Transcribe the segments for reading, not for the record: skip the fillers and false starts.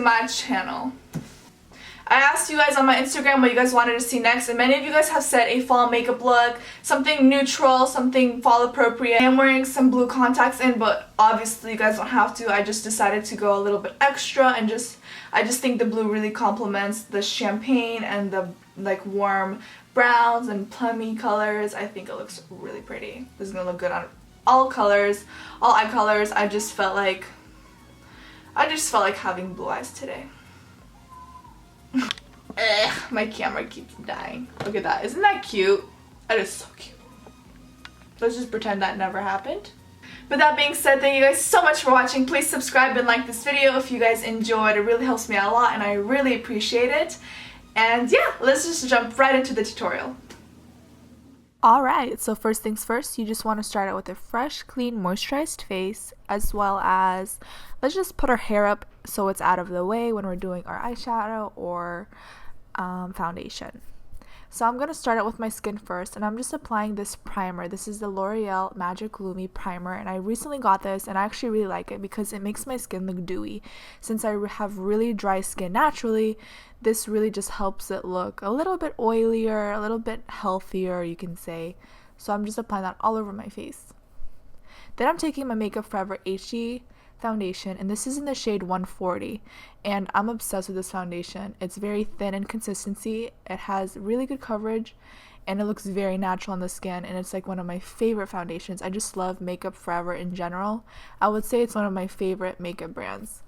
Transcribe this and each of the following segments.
my channel. I asked you guys on my Instagram what you guys wanted to see next, and many of you guys have said a fall makeup look, something neutral, something fall appropriate. I am wearing some blue contacts in, but obviously you guys don't have to. I just decided to go a little bit extra and I just think the blue really complements the champagne and the like warm browns and plummy colors. I think it looks really pretty. This is gonna look good on all colors, all eye colors. I just felt like having blue eyes today. My camera keeps dying. Look at that. Isn't that cute? That is so cute. Let's just pretend that never happened. With that being said, thank you guys so much for watching. Please subscribe and like this video if you guys enjoyed. It really helps me out a lot and I really appreciate it. And yeah, let's just jump right into the tutorial. Alright, so first things first, you just want to start out with a fresh, clean, moisturized face, as well as let's just put our hair up so it's out of the way when we're doing our eyeshadow or foundation. So I'm going to start out with my skin first, and I'm just applying this primer. This is the L'Oreal Magic Lumi primer, and I recently got this and I actually really like it because it makes my skin look dewy. Since I have really dry skin naturally, this really just helps it look a little bit oilier, a little bit healthier, you can say. So I'm just applying that all over my face. Then I'm taking my Makeup Forever HD foundation, and this is in the shade 140, and I'm obsessed with this foundation. It's very thin in consistency, it has really good coverage, and it looks very natural on the skin, and it's like one of my favorite foundations. I just love Makeup Forever in general. I would say it's one of my favorite makeup brands.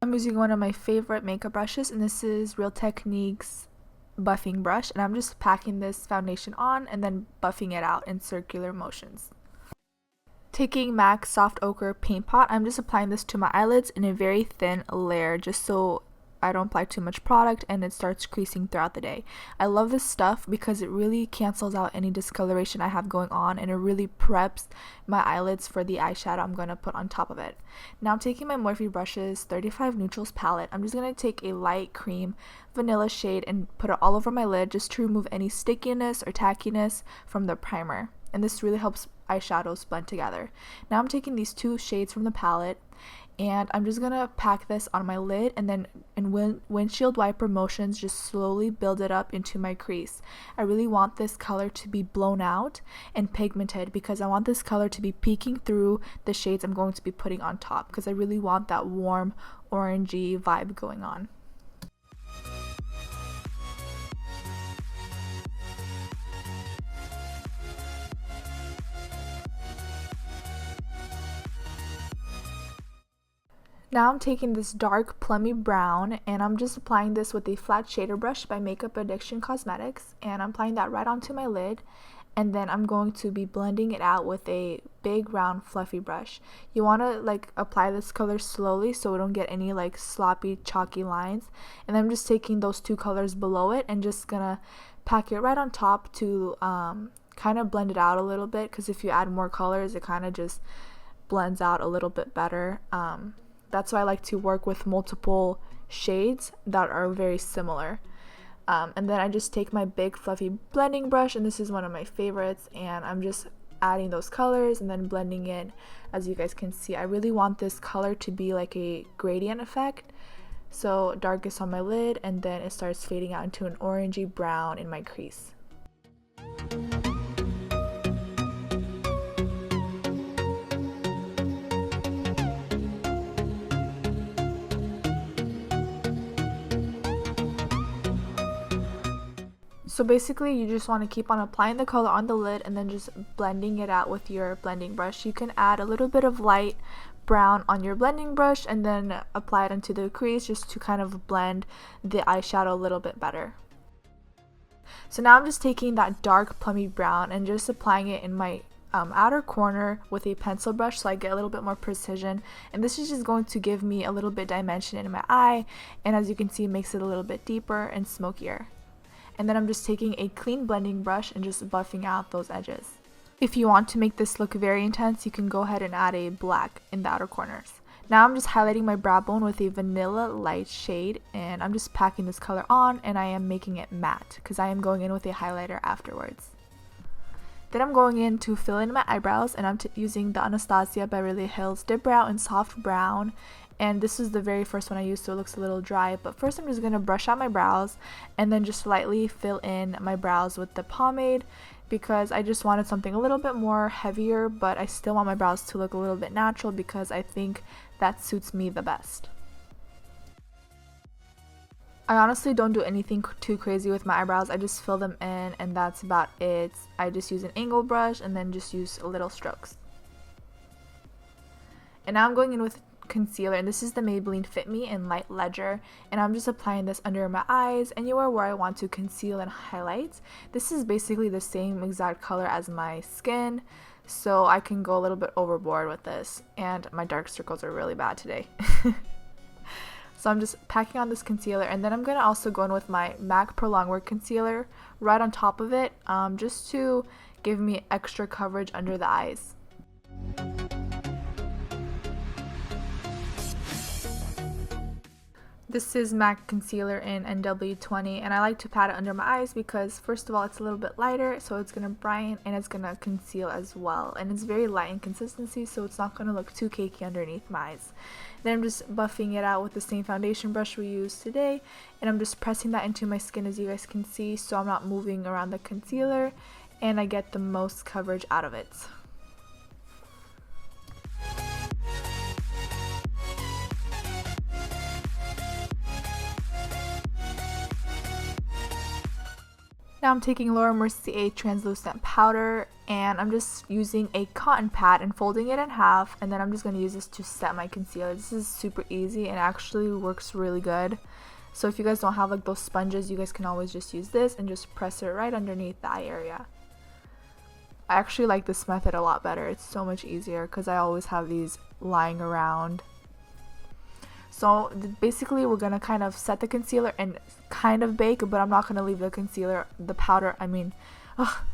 I'm using one of my favorite makeup brushes, and this is Real Techniques buffing brush, and I'm just packing this foundation on and then buffing it out in circular motions. Taking MAC Soft Ochre Paint Pot, I'm just applying this to my eyelids in a very thin layer just so I don't apply too much product and it starts creasing throughout the day. I love this stuff because it really cancels out any discoloration I have going on, and it really preps my eyelids for the eyeshadow I'm going to put on top of it. Now I'm taking my Morphe brushes 35 Neutrals palette. I'm just going to take a light cream vanilla shade and put it all over my lid just to remove any stickiness or tackiness from the primer. And this really helps eyeshadows blend together. Now I'm taking these two shades from the palette and I'm just gonna pack this on my lid, and then in windshield wiper motions just slowly build it up into my crease. I really want this color to be blown out and pigmented because I want this color to be peeking through the shades I'm going to be putting on top, because I really want that warm orangey vibe going on. Now I'm taking this dark plummy brown and I'm just applying this with a flat shader brush by Makeup Addiction Cosmetics, and I'm applying that right onto my lid, and then I'm going to be blending it out with a big round fluffy brush. You want to like apply this color slowly so we don't get any like sloppy chalky lines, and I'm just taking those two colors below it and just gonna pack it right on top to kind of blend it out a little bit, because if you add more colors it kind of just blends out a little bit better. That's why I like to work with multiple shades that are very similar. And then I just take my big fluffy blending brush, and this is one of my favorites, and I'm just adding those colors and then blending it. As you guys can see, I really want this color to be like a gradient effect. So darkest on my lid, and then it starts fading out into an orangey brown in my crease. So basically you just want to keep on applying the color on the lid and then just blending it out with your blending brush. You can add a little bit of light brown on your blending brush and then apply it into the crease just to kind of blend the eyeshadow a little bit better. So now I'm just taking that dark plummy brown and just applying it in my outer corner with a pencil brush so I get a little bit more precision, and this is just going to give me a little bit dimension in my eye, and as you can see it makes it a little bit deeper and smokier. And then I'm just taking a clean blending brush and just buffing out those edges. If you want to make this look very intense, you can go ahead and add a black in the outer corners. Now I'm just highlighting my brow bone with a vanilla light shade, and I'm just packing this color on, and I am making it matte because I am going in with a highlighter afterwards. Then I'm going in to fill in my eyebrows, and I'm using the Anastasia Beverly Hills Dipbrow in soft brown. And this is the very first one I used, so it looks a little dry. But first I'm just going to brush out my brows and then just lightly fill in my brows with the pomade, because I just wanted something a little bit more heavier, but I still want my brows to look a little bit natural because I think that suits me the best. I honestly don't do anything too crazy with my eyebrows. I just fill them in and that's about it. I just use an angled brush and then just use little strokes. And now I'm going in with concealer, and this is the Maybelline Fit Me in Light Ledger, and I'm just applying this under my eyes, anywhere where I want to conceal and highlight. This is basically the same exact color as my skin, so I can go a little bit overboard with this, and my dark circles are really bad today. So I'm just packing on this concealer, and then I'm going to also go in with my MAC Prolong Work Concealer right on top of it, just to give me extra coverage under the eyes. This is MAC Concealer in NW20, and I like to pat it under my eyes because first of all it's a little bit lighter, so it's going to brighten and it's going to conceal as well, and it's very light in consistency, so it's not going to look too cakey underneath my eyes. Then I'm just buffing it out with the same foundation brush we used today, and I'm just pressing that into my skin, as you guys can see, so I'm not moving around the concealer and I get the most coverage out of it. Now I'm taking Mercier translucent powder, and I'm just using a cotton pad and folding it in half, and then I'm just going to use this to set my concealer. This is super easy and actually works really good. So if you guys don't have like those sponges, you guys can always just use this and just press it right underneath the eye area. I actually like this method a lot better. It's so much easier because I always have these lying around. So basically we're going to kind of set the concealer and kind of bake, but I'm not going to leave the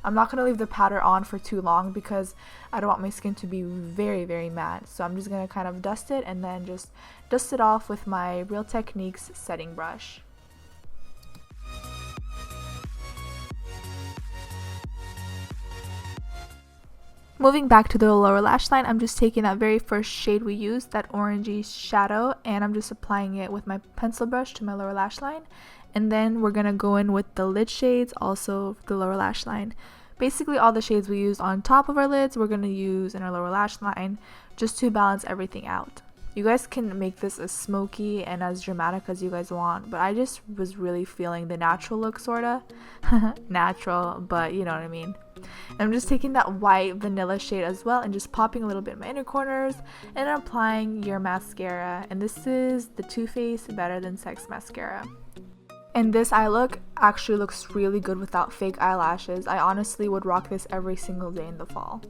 I'm not going to leave the powder on for too long because I don't want my skin to be very, very matte. So I'm just going to kind of dust it and then just dust it off with my Real Techniques setting brush. Moving back to the lower lash line, I'm just taking that very first shade we used, that orangey shadow, and I'm just applying it with my pencil brush to my lower lash line. And then we're going to go in with the lid shades, also the lower lash line. Basically all the shades we used on top of our lids, we're going to use in our lower lash line just to balance everything out. You guys can make this as smoky and as dramatic as you guys want, but I just was really feeling the natural look, sorta. Natural, but you know what I mean. And I'm just taking that white vanilla shade as well and just popping a little bit in my inner corners and applying your mascara. And this is the Too Faced Better Than Sex mascara. And this eye look actually looks really good without fake eyelashes. I honestly would rock this every single day in the fall.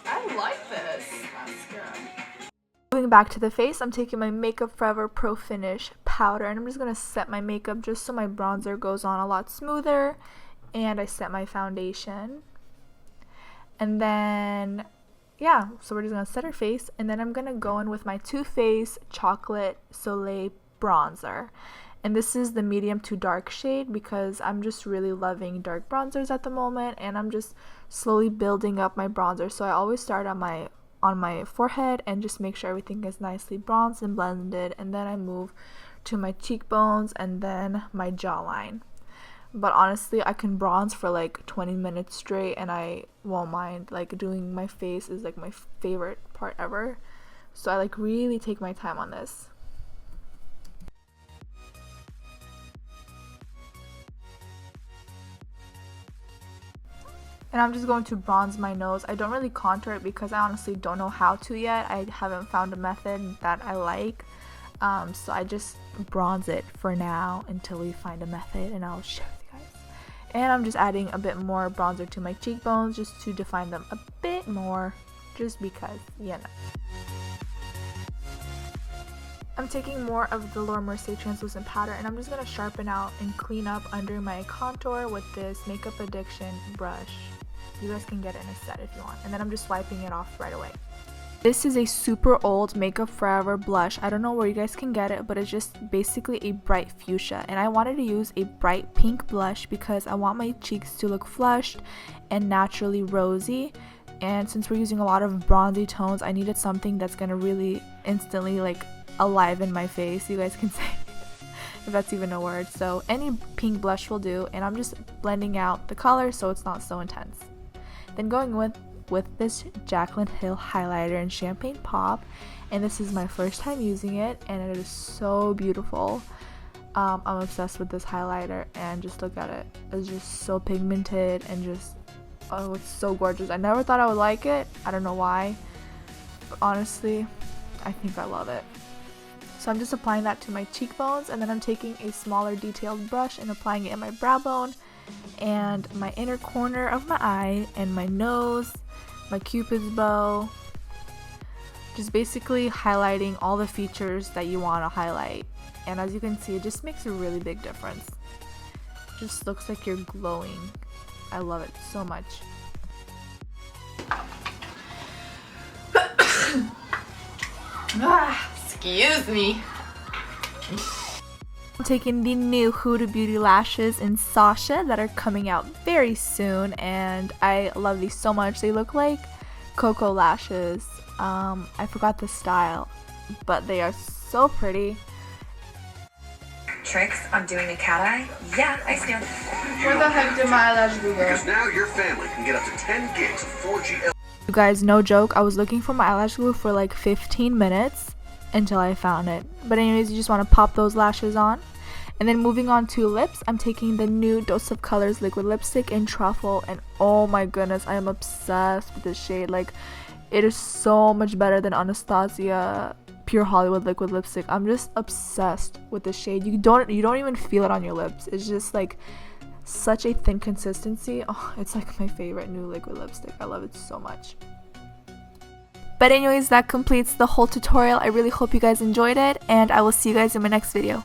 I like this mascara. Moving back to the face, I'm taking my Makeup Forever Pro Finish powder, and I'm just going to set my makeup just so my bronzer goes on a lot smoother, and I set my foundation. And then, yeah, so we're just going to set our face, and then I'm going to go in with my Too Faced Chocolate Soleil bronzer. And this is the medium to dark shade because I'm just really loving dark bronzers at the moment, and I'm just slowly building up my bronzer. So I always start on my forehead and just make sure everything is nicely bronzed and blended, and then I move to my cheekbones and then my jawline. But honestly, I can bronze for like 20 minutes straight and I won't mind. Like doing my face is like my favorite part ever. So I like really take my time on this. And I'm just going to bronze my nose. I don't really contour it because I honestly don't know how to yet. I haven't found a method that I like. So I just bronze it for now until we find a method, and I'll share with you guys. And I'm just adding a bit more bronzer to my cheekbones just to define them a bit more, just because, you know. I'm taking more of the Mercier translucent powder, and I'm just going to sharpen out and clean up under my contour with this Makeup Addiction brush. You guys can get it in a set if you want. And then I'm just wiping it off right away. This is a super old Makeup Forever blush. I don't know where you guys can get it, but it's just basically a bright fuchsia. And I wanted to use a bright pink blush because I want my cheeks to look flushed and naturally rosy. And since we're using a lot of bronzy tones, I needed something that's gonna really instantly like aliven my face, you guys can say, if that's even a word. So any pink blush will do, and I'm just blending out the color so it's not so intense. Then going with this Jacqueline Hale highlighter in Champagne Pop, and this is my first time using it, and it is so beautiful. I'm obsessed with this highlighter, and just look at it. It's just so pigmented and just, oh, it's so gorgeous. I never thought I would like it. I don't know why, but honestly, I think I love it. So I'm just applying that to my cheekbones, and then I'm taking a smaller detailed brush and applying it in my brow bone and my inner corner of my eye and my nose, my cupid's bow, just basically highlighting all the features that you want to highlight. And as you can see, it just makes a really big difference. It just looks like you're glowing. I love it so much. Excuse me. I'm taking the new Huda Beauty lashes in Sasha that are coming out very soon, and I love these so much. They look like Cocoa lashes. I forgot the style, but they are so pretty. Tricks on doing a cat eye? Yeah, I stand. Where the heck did my eyelash go? Because now your family can get up to 10 gigs of 4G. You guys, no joke, I was looking for my eyelash glue for like 15 minutes until I found it. But anyways, you just want to pop those lashes on. And then moving on to lips, I'm taking the new Dose of Colors liquid lipstick in Truffle, and oh my goodness, I am obsessed with this shade. Like, it is so much better than Anastasia Pure Hollywood liquid lipstick. I'm just obsessed with this shade. You don't even feel it on your lips. It's just like such a thin consistency. Oh, it's like my favorite new liquid lipstick. I love it so much. But anyways, that completes the whole tutorial. I really hope you guys enjoyed it, and I will see you guys in my next video.